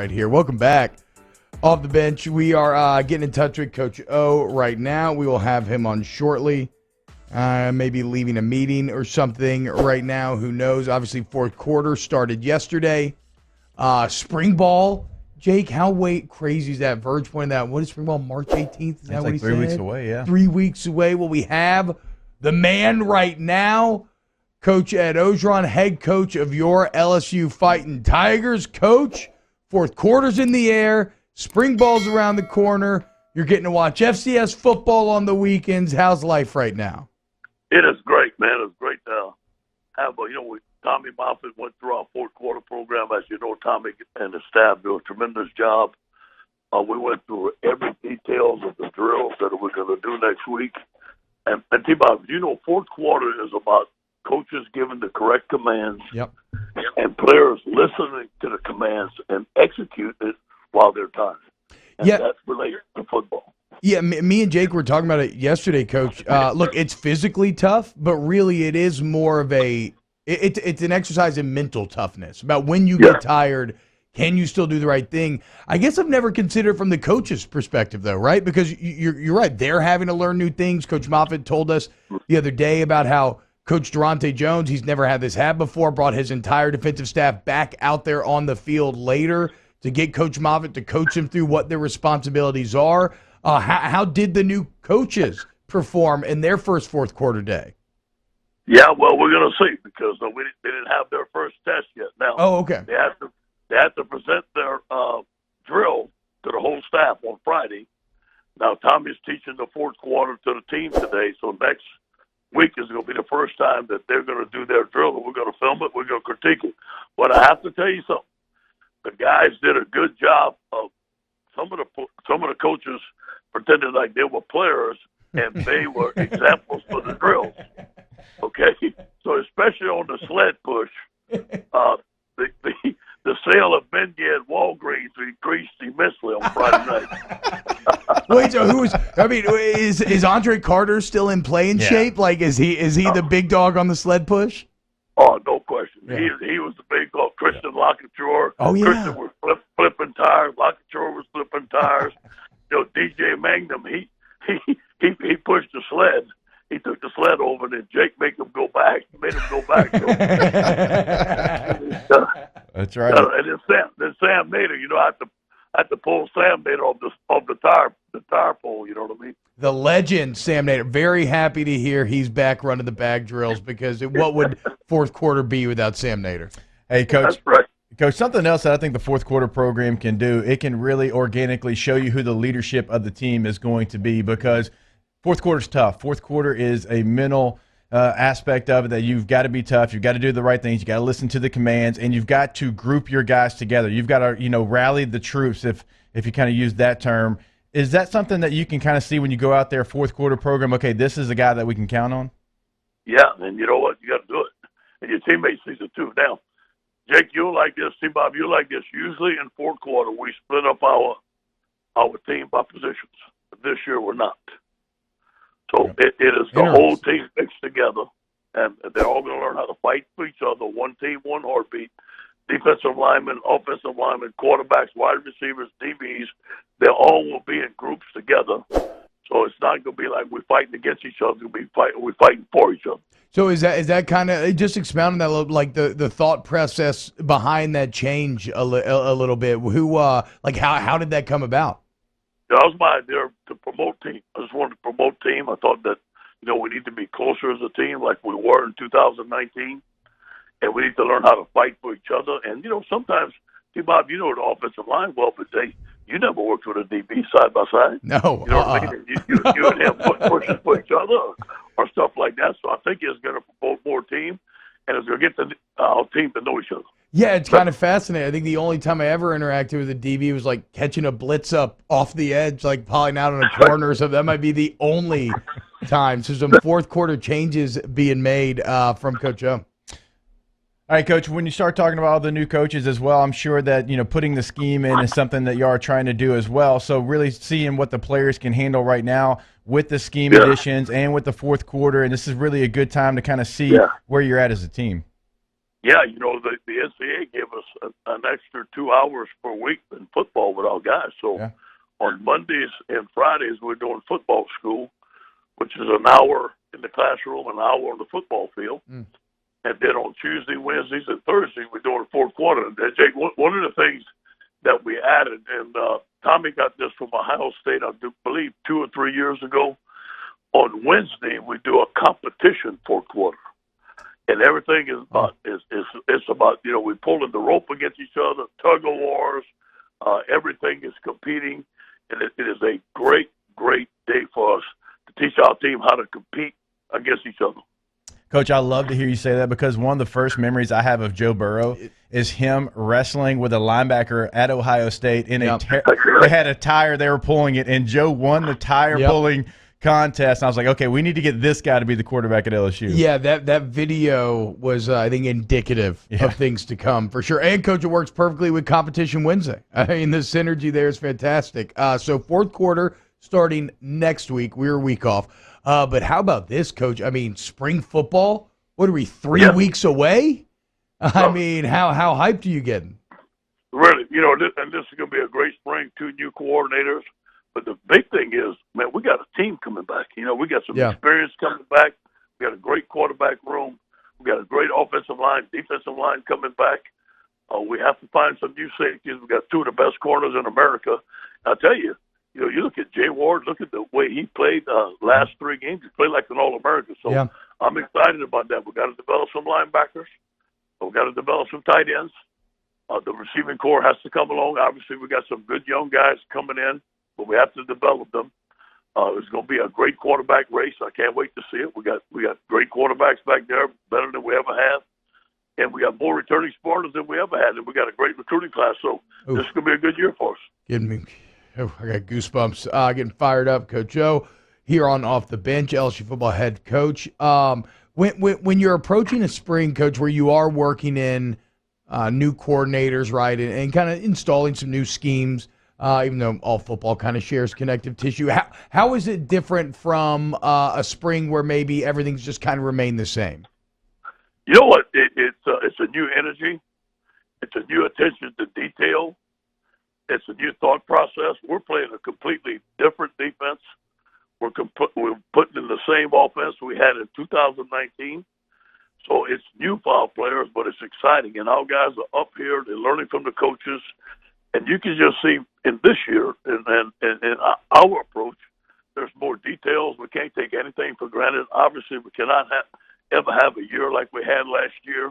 right here. Welcome back. Off the bench, we are getting in touch with Coach O right now. We will have him on shortly. Maybe leaving a meeting or something right now. Who knows? Obviously, fourth quarter started yesterday. Spring ball. Jake, how crazy is that? Verge pointed out, what is spring ball, March 18th? Is that what he said? 3 weeks away, yeah. 3 weeks away. Well, we have the man right now, Coach Ed Orgeron, head coach of your LSU Fighting Tigers. Coach, fourth quarter's in the air. Spring ball's around the corner. You're getting to watch FCS football on the weekends. How's life right now? It is great, man. It's great to have, Tommy Moffitt went through our fourth quarter program. As you know, Tommy and his staff do a tremendous job. We went through every details of the drills that we're going to do next week. And T-Bob, fourth quarter is about coaches giving the correct commands. Yep. And players listening to the commands and execute it while they're tired. And that's related to football. Yeah, me and Jake were talking about it yesterday, Coach. Look, it's physically tough, but really it is more of it's an exercise in mental toughness, about when you get tired, can you still do the right thing? I guess I've never considered from the coach's perspective, though, right? Because you're right. They're having to learn new things. Coach Moffitt told us the other day about how Coach Durante Jones, he's never had this hat before, brought his entire defensive staff back out there on the field later to get Coach Moffitt to coach him through what their responsibilities are. How did the new coaches perform in their first fourth quarter day? Yeah, well, we're going to see because they didn't have their first test yet. Now, okay. They have to present their drill to the whole staff on Friday. Now, Tommy's teaching the fourth quarter to the team today, so next week is going to be the first time that they're going to do their drill, and we're going to film it, we're going to critique it. But I have to tell you something. The guys did a good job of some of the coaches pretended like they were players and they were examples for the drills. Okay, so especially on the sled push, the sale of Bengay at Walgreens increased immensely on Friday night. Wait, so is Andre Carter still in playing shape? Like, is he the big dog on the sled push? Oh, no question. Yeah. He was the big dog. Christian Lockature. Oh, yeah. Christian was flipping tires. Lockature was flipping tires. DJ Magnum, he pushed the sled. He took the sled over, and then Jake made him go back. That's right. And then Sam Nader, I had to pull Sam Nader off the tire pole. You know what I mean? The legend, Sam Nader. Very happy to hear he's back running the bag drills because what would fourth quarter be without Sam Nader? Hey, Coach. That's right. Coach, something else that I think the fourth quarter program can do, it can really organically show you who the leadership of the team is going to be because fourth quarter is tough. Fourth quarter is a mental aspect of it that you've got to be tough. You've got to do the right things. You've got to listen to the commands, and you've got to group your guys together. You've got to, rally the troops, if you kind of use that term. Is that something that you can kind of see when you go out there, fourth quarter program, okay, this is a guy that we can count on? Yeah, and you know what? You got to do it. And your teammates see it too. Now, Jake, you'll like this. T-Bob, you'll like this. Usually in fourth quarter, we split up our team by positions. But this year, we're not. So it is the whole team mixed together, and they're all going to learn how to fight for each other. One team, one heartbeat. Defensive linemen, offensive linemen, quarterbacks, wide receivers, DBs, they all will be in groups together. So it's not going to be like we're fighting against each other. We're fighting for each other. So is that kind of just expounding that a little, like the thought process behind that change a little bit? How did that come about? That was my idea to promote team. I just wanted to promote team. I thought that we need to be closer as a team like we were in 2019, and we need to learn how to fight for each other. And sometimes, T-Bob, the offensive line well, but you never worked with a DB side by side. No, you know what I mean? You and him pushing for each other or stuff like that. So I think it's going to promote more team, and it's going to get our team to know each other. Yeah, it's kind of fascinating. I think the only time I ever interacted with a DB was like catching a blitz up off the edge, like piling out on a corner or something. That might be the only time. So some fourth quarter changes being made from Coach O. All right, Coach, when you start talking about all the new coaches as well, I'm sure that, putting the scheme in is something that you are trying to do as well. So really seeing what the players can handle right now with the scheme additions and with the fourth quarter, and this is really a good time to kind of see where you're at as a team. Yeah, the NCAA gave us an extra 2 hours per week in football with our guys. So Yeah. on Mondays and Fridays, we're doing football school, which is an hour in the classroom, an hour on the football field. Mm. And then on Tuesday, Wednesdays, and Thursdays, we're doing fourth quarter. And Jake, one of the things that we added, and Tommy got this from Ohio State, I do believe 2 or 3 years ago. On Wednesday, we do a competition fourth quarter. And everything is about it's about we pulling the rope against each other, tug of wars. Everything is competing, and it is a great day for us to teach our team how to compete against each other. Coach, I love to hear you say that because one of the first memories I have of Joe Burrow is him wrestling with a linebacker at Ohio State in they had a tire, they were pulling it, and Joe won the tire pulling contest. And I was like, okay, we need to get this guy to be the quarterback at LSU. Yeah, that video was, I think, indicative of things to come for sure. And, Coach, it works perfectly with Competition Wednesday. I mean, the synergy there is fantastic. So fourth quarter starting next week. We're a week off. But how about this, Coach? I mean, spring football, what are we, 3 weeks away? I mean, how hyped are you getting? Really, and this is going to be a great spring, 2 new coordinators. But the big thing is, man, we got a team coming back. We got some experience coming back. We got a great quarterback room. We got a great offensive line, defensive line coming back. We have to find some new safeties. We got 2 of the best corners in America. I'll tell you, you look at Jay Ward, look at the way he played last 3 games. He played like an All-American. So I'm excited about that. We got to develop some linebackers. We got to develop some tight ends. The receiving core has to come along. Obviously, we got some good young guys coming in, but we have to develop them. It's going to be a great quarterback race. I can't wait to see it. We got great quarterbacks back there, better than we ever have, and we got more returning starters than we ever had, and we got a great recruiting class. So this is going to be a good year for us. I got goosebumps. Getting fired up, Coach Joe here on Off the Bench, LSU football head coach. When you're approaching a spring, Coach, where you are working in new coordinators, right, and kind of installing some new schemes. Even though all football kind of shares connective tissue. How is it different from a spring where maybe everything's just kind of remained the same? You know what? It's a new energy. It's a new attention to detail. It's a new thought process. We're playing a completely different defense. We're putting in the same offense we had in 2019. So it's new for our players, but it's exciting. And our guys are up here. They're learning from the coaches. And you can just see in this year and our approach, there's more details. We can't take anything for granted. Obviously, we cannot ever have a year like we had last year.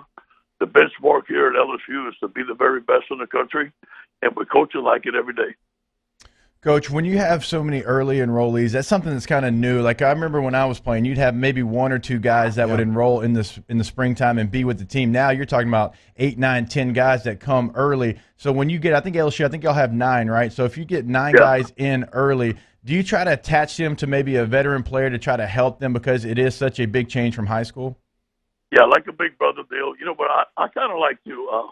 The benchmark here at LSU is to be the very best in the country, and we're coaching like it every day. Coach, when you have so many early enrollees, that's something that's kind of new. Like I remember when I was playing, you'd have maybe 1 or 2 guys that would enroll in the springtime and be with the team. Now you're talking about 8, 9, 10 guys that come early. So when you get, I think LSU, y'all have 9, right? So if you get 9 guys in early, do you try to attach them to maybe a veteran player to try to help them because it is such a big change from high school? Yeah, like a big brother deal. But I kind of like to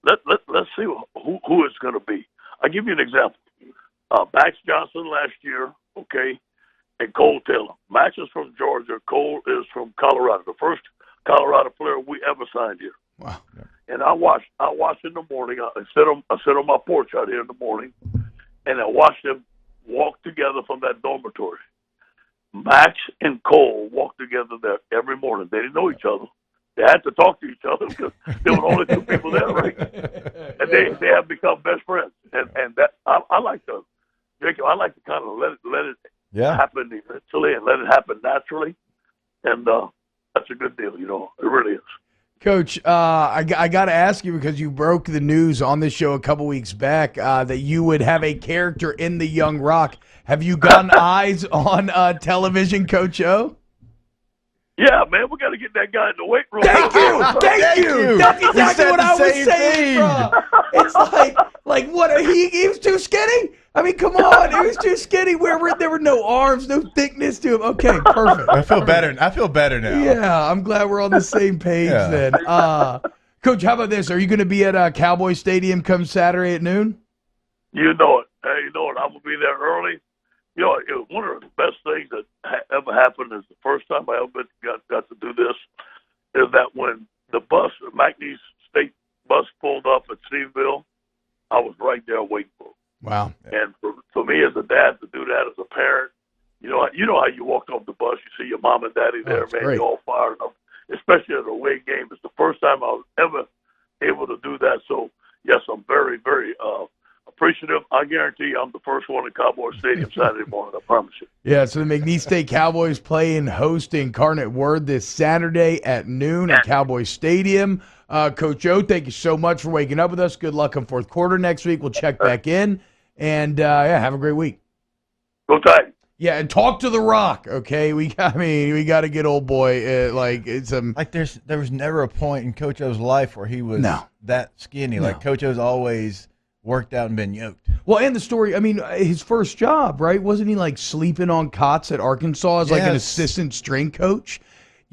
let's see who it's going to be. I'll give you an example. Max Johnson last year, okay, and Cole Taylor. Max is from Georgia. Cole is from Colorado. The first Colorado player we ever signed here. Wow. And I watched in the morning. I sit on my porch out here in the morning, and I watched them walk together from that dormitory. Max and Cole walked together there every morning. They didn't know each other. They had to talk to each other because there were only 2 people there, right? And they have become best friends. And that I like to. Jacob, I like to kind of let it happen eventually and let it happen naturally, and that's a good deal. It really is. Coach, I got to ask you because you broke the news on this show a couple weeks back that you would have a character in the Young Rock. Have you gotten eyes on television, Coach O? Yeah, man, we got to get that guy in the weight room. Thank you. That's exactly what I was saying, bro. It's like what? He was too skinny. I mean, come on, he was too skinny. There were no arms, no thickness to him. Okay, perfect. I feel better now. Yeah, I'm glad we're on the same page then. Coach, how about this? Are you going to be at Cowboy Stadium come Saturday at noon? You know it. Hey, you know it. I'm going to be there early. One of the best things that ever happened is the first time I ever got to do this is that when the bus, the McNeese State bus pulled up at Steveville, I was right there waiting for it. Wow. And for me as a dad to do that as a parent, you know how you walk off the bus, you see your mom and daddy there, man, great. you're all fired up. Especially at a away game. It's the first time I was ever able to do that. So, yes, I'm very, very appreciative. I guarantee you I'm the first one in Cowboy Stadium Saturday morning, I promise you. Yeah, so the McNeese State Cowboys play and host Incarnate Word this Saturday at noon at Cowboy Stadium. Coach O, thank you so much for waking up with us. Good luck in fourth quarter next week. We'll check back in. And, have a great week. Go Titans. Yeah, and talk to the Rock, okay? We got to get old boy there was never a point in Coach O's life where he was that skinny. No. Like Coach O's always worked out and been yoked. Well, and the story, I mean, his first job, right? Wasn't he like sleeping on cots at Arkansas as like an assistant strength coach?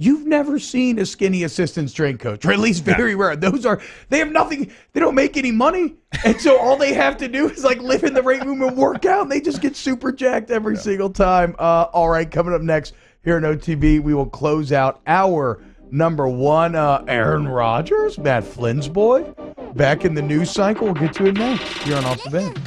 You've never seen a skinny assistant strength coach, or at least very rare. They have nothing, they don't make any money. And so all they have to do is like live in the weight room and work out, and they just get super jacked every single time. All right, coming up next here on OTB, we will close out our number one, Aaron Rodgers, Matt Flynn's boy, back in the news cycle. We'll get to it next here on Off the Bench.